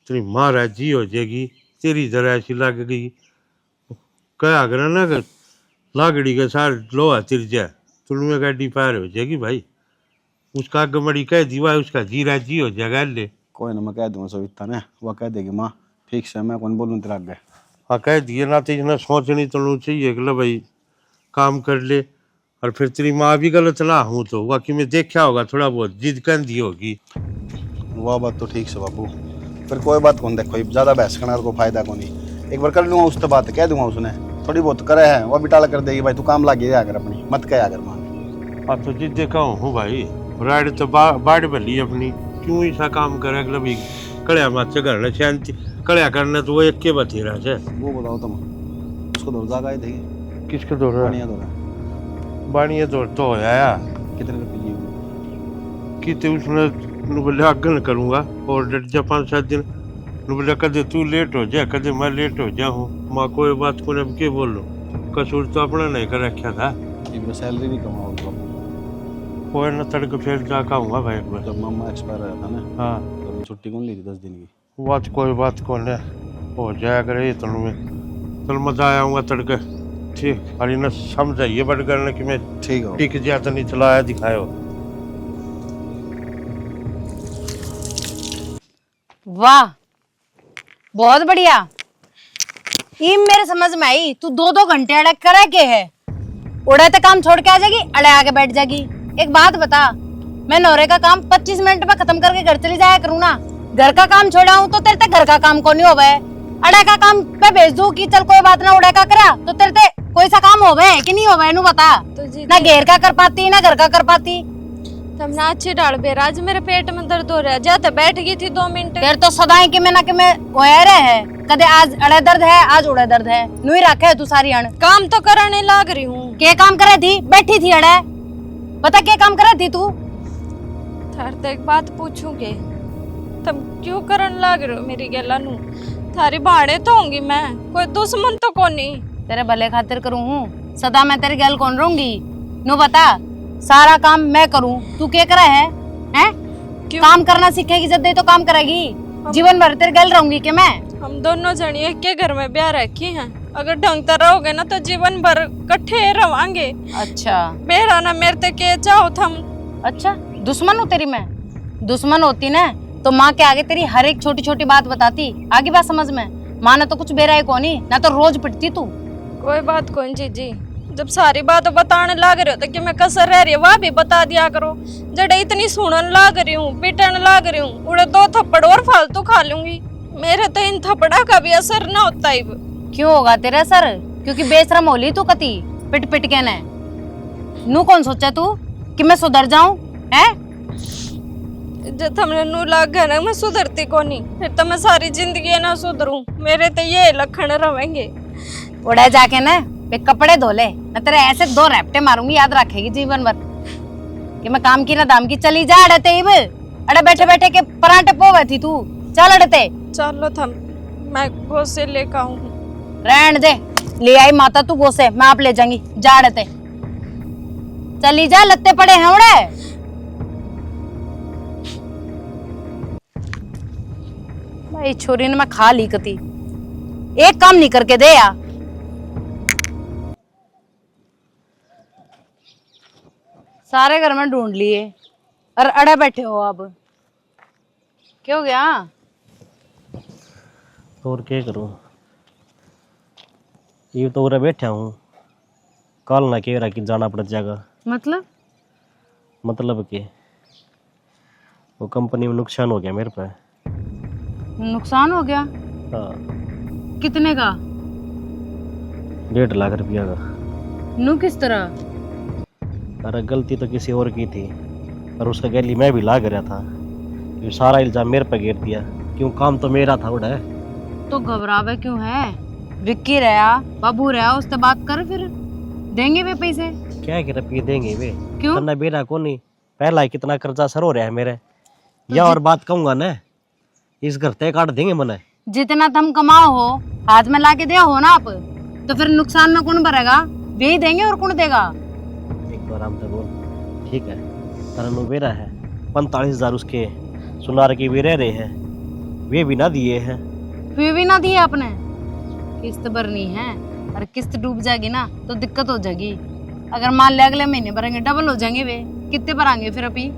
तेरी माँ राजी हो जाएगी, तेरी जरा ऐसी लग गई क्या करे ना कि लागड़ी के सार लोहा तिर जाए तुलू गाड़ी पार हो जाएगी भाई, उसका गमड़ी कह दीवा उसका जी राजी हो जाएगा ले। कोई ना, मैं कह दूंगा सविता ने, वह कह देगी माँ ठीक से, मैं कौन बोलूँ तेरा आगे। हाँ कह दिए ना, तो इतना सोचनी तो चाहिए कि लो भाई काम कर ले, और फिर तेरी माँ भी गलत ना हूँ तो वाकई में देखा होगा थोड़ा बहुत जिद कर दी होगी। वह बात तो ठीक से बाबू, फिर कोई बात कौन, देखो ज़्यादा बहस करने को फायदा को नहीं, एक बार कर लूँगा उससे बात, कह दूंगा उसने थोड़ी बहुत करे है, वह भी टाल कर देगी भाई, तू काम लागे आकर अपनी, मत कह आकर माँ। हाँ तो जिद देखा हूँ भाई, राइड तो बाढ़ भली अपनी, क्यों ऐसा काम करे कि भाई कड़िया माचे करना शांति कड़िया करना, तो वो एक के बतेरा है। वो बताओ तुम, उसको दौड़ जागा आई थी किसके दौड़ रहा बढ़िया दौड़ा, बाणिया दौड़ तो होया कितने रुपये की? कि उसने बोले आगन करूँगा और डट जा 5-7 दिन, बोले कदे तू लेट हो जा कदे मैं लेट हो जाऊँ, माँ कोई बात को अब के बोल लो, कसूर तो अपना नहीं कर रखा था। सैलरी भी कमाओ तो कोई ना तड़क फिर जा कहूँगा भाई एक बार। जब मामा एक्सपायर हो जाता ना, हाँ तो छुट्टी कौन ली थी 10 दिन की? बात कोई बात कौन है, हो जाया करे तुम में, चल मजा आऊँगा तड़के, ठीक। और इन्हें समझाइए बट करने कि मैं ठीक है टिक ज्यादा नहीं चलाया दिखायो। वाह बहुत बढ़िया, ये मेरे समझ में आई, तू 2-2 घंटे अड़े करे के है, उड़े तो काम छोड़ के आ जाएगी, अड़े आके बैठ जाएगी। एक बात बता, मैं नौरे का काम 25 मिनट में खत्म करके घर चली जाया करूँ ना, घर का काम छोड़ा हूँ तो तेरे घर का काम को नहीं होवे, अड़े का काम पे भेज दूं कि चल कोई बात ना उड़े का करा, तो तेरे कोई सा काम होवे कि नहीं होवे नू बता। तो जी ना घेर का कर पाती ना घर का कर पाती। तब ना अच्छी डाल बेरा, आज मेरे पेट में दर्द हो रहा है, जाते बैठ गई थी 2 मिनट। तेरे तो सदाई कि मैं ना कि मैं होया रहे है, कदे आज अड़े दर्द है आज उड़े दर्द है, नू ही रखे है तू सारी अण। काम तो करने लाग रही हूँ। के काम करे थी, बैठी थी अड़े, बता के काम करे थी तू? थार तो एक बात पूछूंगे, तुम क्यों करन लाग रहे हो मेरी गला नू? थारी भाड़े तो होंगी मैं, कोई दुश्मन तो कौन नहीं। तेरे भले खातिर करूँ हूँ, सदा मैं तेरी गल कौन रहूंगी? नू बता, सारा काम मैं करूँ, तू क्या करे है? क्यों? काम करना सीखेगी जब दे तो काम करेगी, जीवन भर तेरे गल रहूंगी क्या मैं? हम दोनों जनी एक के घर में ब्याह रखी हैं, अगर ढंग से रहोगे ना तो जीवन भर इकट्ठे रवांगे। अच्छा मेरा ना मेरे ते के चाहो थम। अच्छा दुश्मन हो तेरी मैं? दुश्मन होती ना तो माँ के आगे तेरी हर एक छोटी छोटी बात बताती, आगे बात समझ में। माँ ने तो कुछ बेरा को नहीं ना, तो रोज पिटती तू। कोई बात कोई जीजी, जब सारी बात बताने लाग रहे हो तो कि मैं कसर रह रही है वह भी बता दिया करो। जड़े इतनी सुनन लाग रही हूँ, पिटन लाग रही हूँ, उड़े 2 थप्पड़ और फालतू खा लूंगी, मेरे तो इन थप्पड़ा का भी असर ना होता ही। क्यों होगा तेरा असर? क्योंकि बेशरम होली तू कती पिट पिट के ने। नू कौन सोचा तू कि मैं सुधर जाऊं है? जब हमने नू लाग गया ना मैं सुधरती को नहीं, फिर तो मैं सारी जिंदगी ना सुधरूं, मेरे तो ये लक्षण रहेंगे। उड़े जाके ना वे कपड़े धो ले, मैं तेरे ऐसे 2 रैपटे मारूंगी, याद रखेगी जीवन भर। कि मैं काम की ना दाम की चली जा अड़ते इब अड़े बैठे बैठे के पराठे पोवे थी तू चल अड़ते चलो थम मैं गो से लेकर आऊँ। रहन दे ले आई माता तू गोसे मैं आप ले जाऊंगी जा अड़ते चली जा लत्ते पड़े हैं उड़े भाई छोरी ने मैं खा ली कती एक काम नहीं करके दे या सारे घर में ढूंढ लिए और अड़े बैठे हो अब क्या हो गया और क्या करूं ये तो उरे बैठा हूँ कल ना कह रहा कि जाना पड़ जाएगा मतलब कि वो कंपनी में नुकसान हो गया मेरे पे। नुकसान हो गया हाँ कितने का 1.5 लाख रुपया का। नू किस तरह अरे गलती तो किसी और की थी पर उसका गैली मैं भी लाग रहा था ये सारा इल्जाम मेरे पे गिर दिया क्यों काम तो मेरा था उड़ा तो घबरावे क्यों है विक्की रहा बाबू रहा उससे बात कर फिर देंगे वे पैसे क्या कि रुपये देंगे वे क्यों करना बेरा को नहीं पहला ही कितना कर्जा सर हो रहा है मेरे या और बात कहूंगा ना इस घर तय काट देंगे मने जितना तुम कमाओ हो हाथ में लाके दे हो ना आप तो फिर नुकसान में कौन भरेगा वे ही देंगे और कौन देगा एक बार आराम से बोल ठीक है तरनु बेरा है 45,000 उसके सुनार के भी रह रहे हैं वे भी ना दिए हैं फिर भी ना दिए आपने किस्त भरनी है और किस्त डूब जाएगी ना तो दिक्कत हो जाएगी अगर मान ले अगले महीने भरेंगे डबल हो जाएंगे वे कितने भरांगे फिर अभी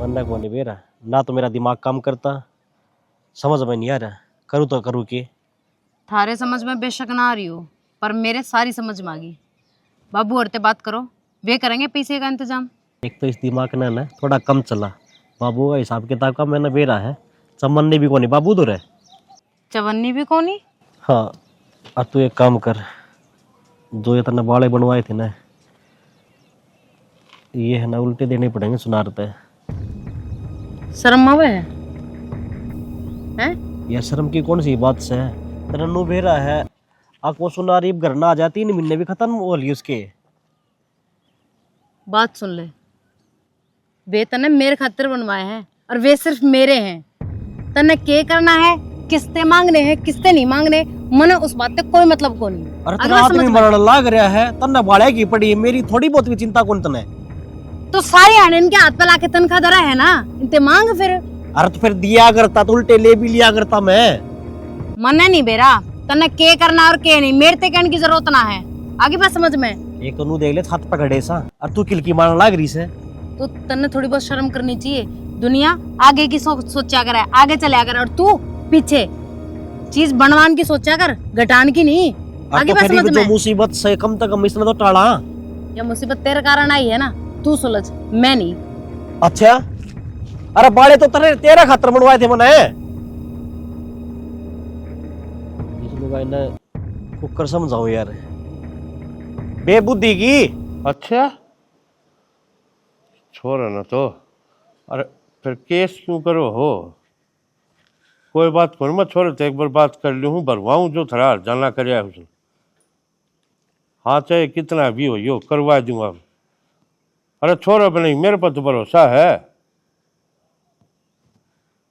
मरना को नहीं बेरा ना तो मेरा दिमाग काम करता समझ में नहीं आ रहा करूँ तो करूँ कि थारे समझ में बेशक ना आ रही हो पर मेरे सारी समझ में आ गई बाबू औरते बात करो वे करेंगे पैसे का इंतजाम एक तो इस दिमाग ने ना थोड़ा कम चला बाबू का हिसाब किताब का मैंने बेरा है चमन्नी भी कोनी बाबू तो रहे चवन्नी भी कोनी हाँ अब तू एक काम कर जो ये तने बाड़े बनवाए थे ना ये है ना उल्टे देने पड़ेंगे सुनार पे शर्म आवे है ये शर्म की कौन सी बात से है तेरा नु बेरा है आपको सुनारी घर ना आ जाए 3 महीने भी खत्म हो ली उसके बात सुन ले वे तने मेरे खातिर बनवाए हैं और वे सिर्फ मेरे हैं तने के करना है किस्ते मांगने हैं किस्ते नहीं मांगने मने उस बात से कोई मतलब को नहीं अरे तेरा आदमी मरण लाग रहा है तन्ने बाड़े की पड़ी है मेरी थोड़ी बहुत भी चिंता कौन तने तो सारे आने इनके हाथ पे लाके तनख्वाह दरा है ना इनते मांग फिर अरे तो फिर दिया करता तो उल्टे ले भी लिया करता मैं मने नहीं बेरा तने के करना और के नहीं मेरे ते कहने की जरूरत ना है आगे बात समझ में एक तो नू देख ले छत पकड़े सा और तू किलकी मारने लाग रही से तो तन्ने थोड़ी बहुत शर्म करनी चाहिए दुनिया आगे की सोचा करे आगे चला कर और तू पीछे चीज बनवान की सोचा कर घटान की नहीं आगे बात समझ जो में मुसीबत से कम तक कम इसने तो टाला ये मुसीबत तेरे कारण आई है ना तू सुलझ मैं नहीं अच्छा अरे बाड़े तो तेरा खातर बनवाए थे मने इसने कुकर समझाओ यार बेबुद्धि की अच्छा छोड़ो ना तो अरे फिर केस क्यों करो हो कोई बात करो मैं छोड़ो तो एक बार बात कर लूँ भरवाऊँ जो थोड़ा जाना कर उसने हाँ चाहे कितना भी हो यो करवा दूंगा अरे छोड़ो अब नहीं मेरे पर तो भरोसा है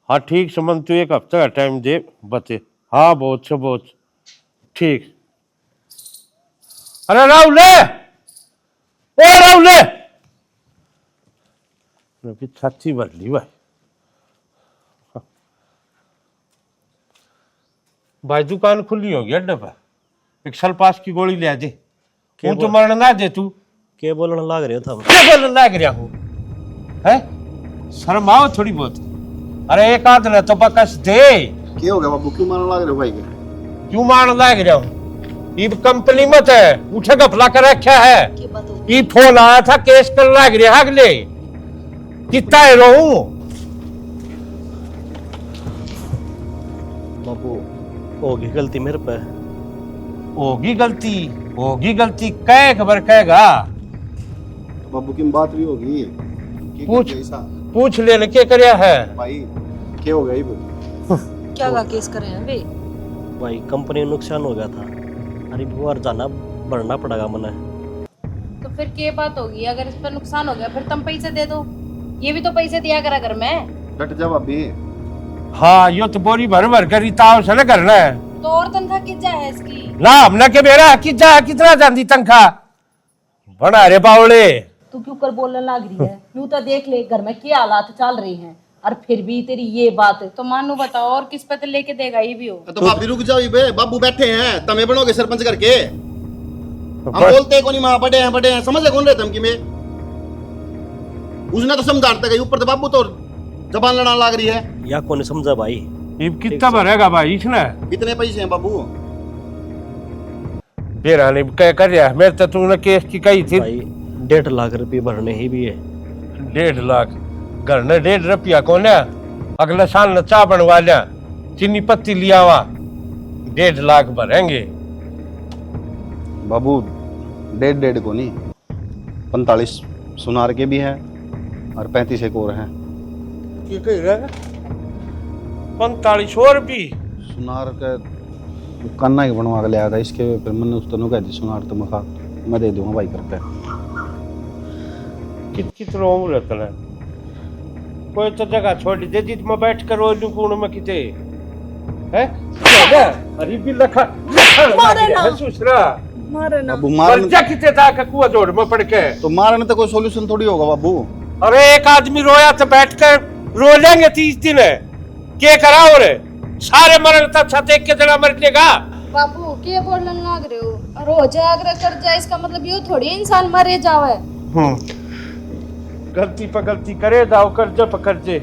हाँ ठीक समझ तू 1 हफ्ते का टाइम दे बते हाँ बहुत से बहुत ठीक अरे राहुल ओ राहुल छाती भर ली भाई दुकान खुली होगी अड्डे पर एक सल्पास की गोली ले दे तू तो मरना ना दे तू के बोलने लाग रहे हो तुम क्या बोलने लाग रहा हूँ है शर्म आओ थोड़ी बहुत अरे एक आध ने तो बकस दे क्या हो गया बाबू क्यों मारने लग रहे हो भाई के क्यों मारने लाग रहा हूँ ये कंपनी मत है उठे गफला कर रखा है ये फोन आया था केस कर लाग रहा अगले कितना है रहूं बाबू होगी गलती मेरे पे होगी गलती कह खबर कहेगा बाबू की बात भी होगी पूछ लेने के करया है भाई क्या हो गया क्या का केस करे हैं बे भाई कंपनी में नुकसान हो गया था अरे बार जाना बढ़ना पड़ेगा मने तो फिर क्या बात होगी? अगर इस पर नुकसान हो गया फिर तुम पैसे दे दो, ये भी तो पैसे दिया करा घर में। डट जा भाभी। हाँ यो तो बोरी भर भर कर ताव से न करना है तो और तनख्वाह कितना है इसकी? ना हमने के मेरा कितना जाती तनख्वाह बना रे बावले। तू क्यों कर बोलने लग रही है? यूं तो देख ले घर में क्या हालात चल रहे हैं, और फिर भी तेरी ये बात। तो मानू बताओ और किस पे तो लेके देगा ये भी हो। तो भाभी रुक जाओ, बे बाबू बैठे हैं, तमे बनोगे सरपंच करके। हम बोलते को नहीं, माँ बड़े हैं समझ ले कौन रहते हम कि में। उसने तो समझाता गई, ऊपर तो बाबू तो जबान लड़ा लाग रही है। या कौन समझा भाई? ये कितना भरेगा भाई इसने? कितने पैसे हैं बाबू? मेरा नहीं कह कर रहा मेरे तो तूने केस की कही थी भाई 1.5 लाख रुपये भरने ही भी है। 1.5 लाख घर ने 1.5 रुपया कौन है? अगले साल न चाह बनवा लिया, चीनी पत्ती लिया हुआ, 1.5 लाख भरेंगे बाबू। 1.5 को नहीं, 45 सुनार के भी हैं और 35 एक और हैं। 45 और भी सुनार का कन्ना ही बनवा के ले आया था, इसके फिर मैंने उस तनु कह दी सुनार तो मैं दे दूंगा भाई करके। कितना उम्र है? कोई तो जगह छोड़ दे जित में बैठ कर वो लुकुण में किते है। अरे भी लखा है सुसरा बाबू मारने बच्चा किते था का कुआ जोड़ में पड़ के। तो मारने तो कोई सॉल्यूशन थोड़ी होगा बाबू। अरे एक आदमी रोया तो बैठकर रो लेंगे 30 दिन है, क्या करा हो रे? सारे मरण तक छत एक के जना मरनेगा। बाबू क्या बोलने लग रहे हो? रोज आग्रह कर जाए इसका मतलब ये थोड़ी इंसान मरे जावे। गलती पर गलती करे जाओ, कर्ज पकड़ जे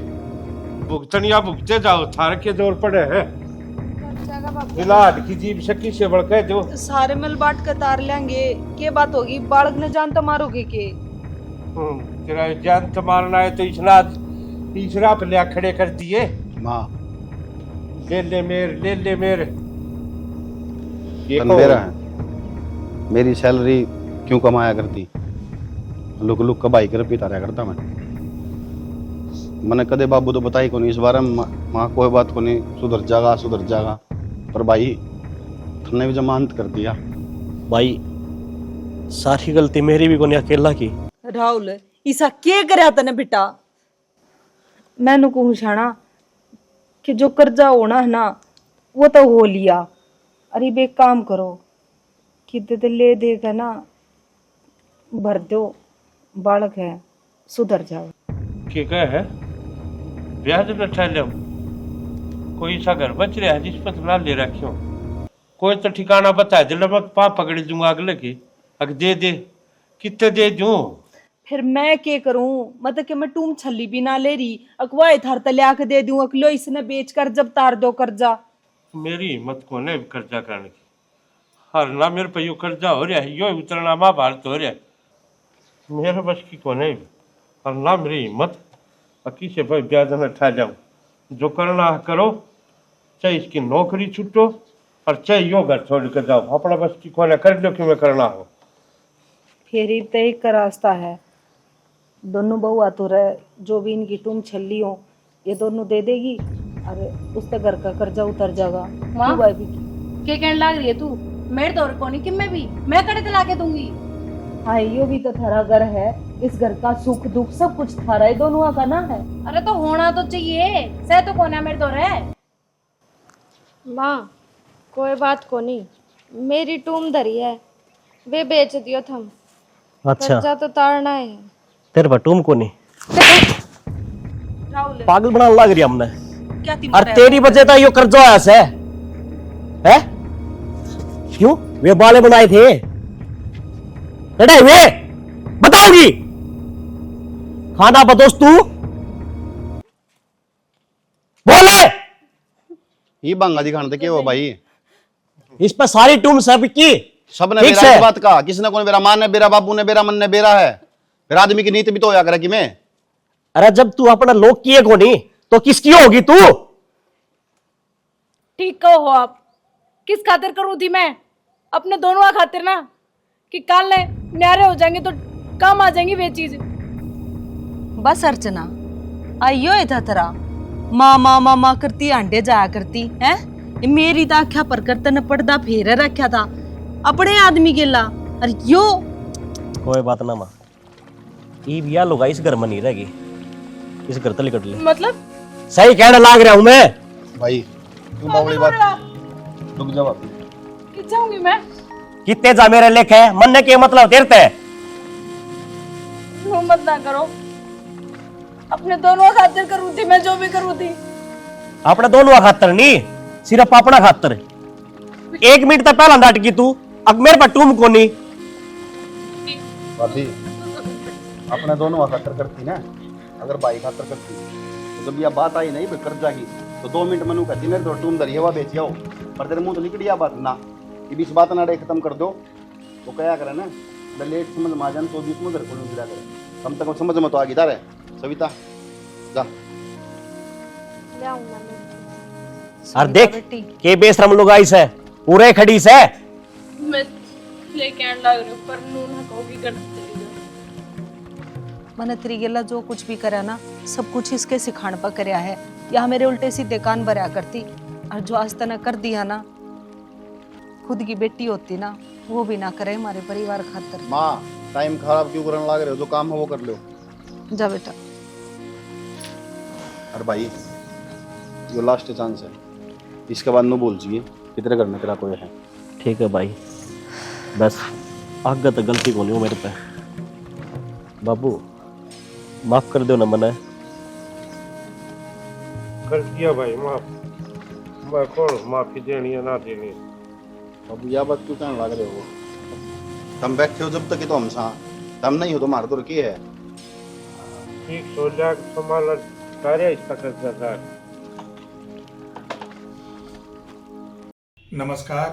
भुगतनिया भुगते जाओ, थार के जोर पड़े हैं। मिलाद की जीभ से किसे बड़के दो। सारे मिल बांट कर तार लेंगे, क्या बात होगी? बालक ने जान तो मारोगे के? तेरा जान तो मारना है तो इसरा पे ले खड़े कर दिए। माँ ले ले मेर ये मेरा है, मेरी सैलरी क्यों कमाया करती? लुक लुक कबाई कर पीता रहा करता मैंने कदे बाबू तो बताई को नहीं इस बारे में। माँ कोई बात को नहीं, सुधर जागा पर भाई तुमने भी जमानत कर दिया। भाई सारी गलती मेरी भी कोनी अकेला की। राहुल ईसा क्या करया तने बेटा? मैनू कहूँ छाना कि जो कर्जा होना है ना वो तो हो लिया। अरे बे काम करो कि दे ले देकर ना भर दो, बालक है सुधर जाओ। क्या है? ब्याज न ठहर लो, कोई सा घर बच रहा है जिस पर ना ले रखियो। कोई तो ठिकाना बता दिल मत पा पकड़ दूंगा अगले की। अग दे कितने दे दूं? फिर मैं क्या करूं? मतलब कि मैं टूम छली भी ना ले रही, अकवाए थार तले आके दे दूं, अकलो इसने बेच कर जब तार दो कर्जा। मेरी हिम्मत को नहीं कर्जा करने की। हर ना मेरे पे यो कर्जा हो रहा है, यो उतरना महाभारत हो रहा है, मेरे बस की को नहीं। और ना मेरी हिम्मत अकी से भाई ब्याज में ठा जाऊं। जो करना है करो, चाहे इसकी नौकरी छुटो और चाहे यो घर छोड़ कर जाओ, अपना बस की को कर लो कि मैं करना हो। फिर ही तो एक का रास्ता है, दोनों बहू आतुर है, जो भी इनकी टूम छल्ली हो ये दोनों दे देगी और उससे घर का कर्जा उतर जाएगा। माँ? भाई भी क्या कहने लग रही है तू? मेरे तो और कोनी कि मैं भी मैं कड़े दिला के दूंगी। हाँ यो भी तो थारा घर है, इस घर का सुख दुख सब कुछ थारा ही दोनों का ना है। अरे तो होना तो चाहिए, सह तो कोना मेरे तो रहे। माँ कोई बात को नहीं, मेरी टूम धरी है वे बेच दियो थम। अच्छा कर्जा तो तारना है। तेरे बटूम को नहीं राहुल पागल बना लग रही हमने। क्या और तेरी वजह तो यो कर्जा आया से है। क्यों वे बाले बनाए थे? लड़ाई वे बताऊंगी। खाना बदोस तू बोले। ये बांगा दिखाने थे क्या हुआ भाई? इस पर सारी टूम सब की सबने ठीक मेरा से। इस बात का, किसने कौन मेरा माँ ने बेरा, बाबू ने बेरा, मन ने बेरा है। फिर आदमी की नीति भी तो होया करे कि मैं। अरे जब तू अपना लोग किए को नहीं तो किसकी होगी तू? ठीक कहो हो आप। किस खातिर करूं थी मैं? अपने दोनों का खातिर ना, कि काल ने न्यारे हो जाएंगे तो काम आ जाएंगी वे चीज। बस अर्चना आइयो था तेरा माँ माँ माँ माँ करती अंडे जाया करती है। मेरी तो आख्या पर करते ने पर्दा फेर रखा था अपने आदमी गेला। और यो कोई बात ना माँ, ये बिया लुगाई इस घर में नहीं रहेगी, इस घर तले कट ले। मतलब सही कहने लाग रहा हूँ मैं। भाई क्यों बावड़ी बात, रुक जा भाभी। कित जाऊंगी मैं? कितने जा मेरे लेख है, मन के मतलब तेरते नो मत ना करो, अपने दोनों खातिर करूँ थी मैं, जो भी करूँ थी। अपने दोनों खातर नहीं, सिर्फ अपना खातर। 1 मिनट तक पहला डांट की तू, अब मेरे पर टूम को नहीं। भाभी अपने दोनों खातर करती ना, अगर भाई खातर करती तो जब यह बात आई नहीं कर जाएगी तो 2 मिनट मनु कहती मेरे तो टूम दरिया हुआ बेच जाओ, पर तेरे मुंह तो निकली बात ना, ये बीच बात ना डे खत्म कर दो तो क्या करे ना, लेट समझ में आ जाए तो बीच में घर को गिरा करे, कम तक समझ में तो आ गई तारे। सविता जा ले आऊंगा मैं। और देख के बेशरम लोग आई से पूरे खड़ी से। मैं लेके आने लग रही हूँ, पर नू ना कहोगी कर चली जाओ। मैंने तेरी गेला जो कुछ भी करा ना, सब कुछ इसके सिखाने पर करया है। या मेरे उल्टे सीधे कान भरया करती, और जो आज तक कर दिया ना, खुद की बेटी होती ना वो भी ना करे हमारे परिवार खातर। माँ टाइम खराब क्यों करने लग रहे हो, जो काम है वो कर लो। जा बेटा। अरे भाई ये लास्ट चांस है, इसके बाद नो बोल चाहिए कितने करना तेरा कोई है। ठीक है भाई, बस आगे तो गलती को नहीं हो मेरे पे, बाबू माफ कर दो ना मना। कर दिया भाई माफ, मैं कौन माफी देनी है ना देनी। अब यह बात क्यों कहने लग रहे हो, तुम बैठे हो जब तक ही तो हम सा, तुम नहीं हो तो मार तो रखी है। ठीक सोचा संभाल कार्य इसका कर था। नमस्कार,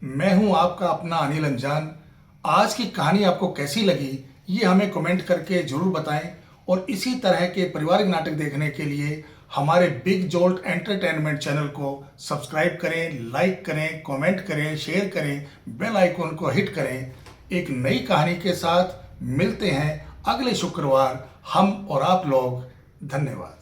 मैं हूं आपका अपना अनिल अंजान। आज की कहानी आपको कैसी लगी ये हमें कमेंट करके जरूर बताएं, और इसी तरह के पारिवारिक नाटक देखने के लिए हमारे बिग जोल्ट एंटरटेनमेंट चैनल को सब्सक्राइब करें, लाइक करें, कमेंट करें, शेयर करें, बेल आइकन को हिट करें। एक नई कहानी के साथ मिलते हैं अगले शुक्रवार, हम और आप लोग। धन्यवाद।